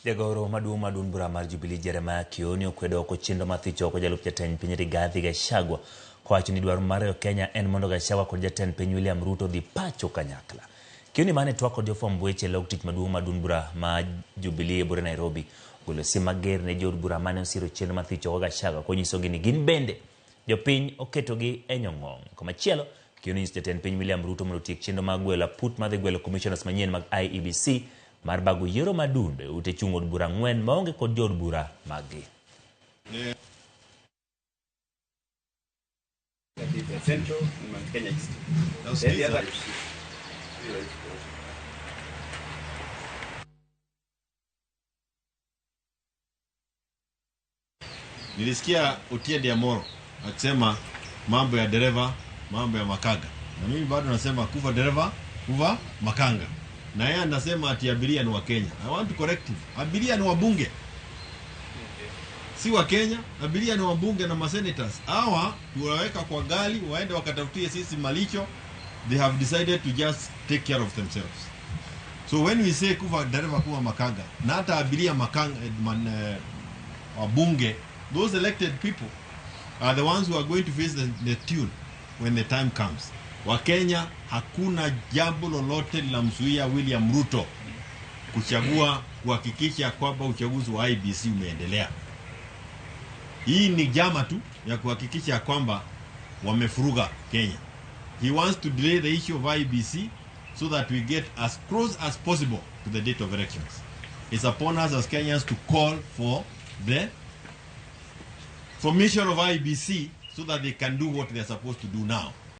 Jagoro maduong bura mar Jubilee Jeremiah Kioni okwedo chenro mar thicho ko jalup jatend piny Gachagua kowacho ni dwaro mar Kenya en mondo Gachagua kod jatend piny William Ruto dhi pacho kanyakla. Kioni mane twak kod jofwamb weche log tich maduong bura mar Jubilee bura Nairobi golo sim mager ne jood bura mane osiro chenro mar thicho ko Gachagua konyisogi ni gin bende jopiny oketogi e nyong'ong. Komachielo Kioni nyiso jatend piny William Ruto mondo otiek chenro mag gwelo aput mar gwelo commissioners manyien mag IEBC mar bago yiero madunde ute chung od bura 4 maonge kod jood bura maggi. Chenro Kenya Nilisikia Otiende Amoro akisema mambo ya dereva, mambo ya makanga. Na mimi bado nasema kuva dereva, kuva makanga. Na yeye anasema ati abiria ni wa Kenya. I want to correct him. Abiria ni wabunge. Si wa Kenya, abiria ni wabunge na masenators. Hawa tuwaweka kwa gari waende wakatafutie sisi malicho. They have decided to just take care of themselves. So when we say kuva dereva, kuva makanga, na hata abiria makanga wabunge, those elected people are the ones who are going to face the tune when the time comes. Wakenya hakuna jambo lolote linamzuia William Ruto kuchagua kuhakikisha kwamba uchaguzi wa IEBC umeendelea. Hii ni jama tu ya kuhakikisha kwamba wamefuruga Kenya. He wants to delay the issue of IEBC so that we get as close as possible to the date of elections. It's upon us as Kenyans to call for the formation of IEBC so that they can do what they are supposed to do now.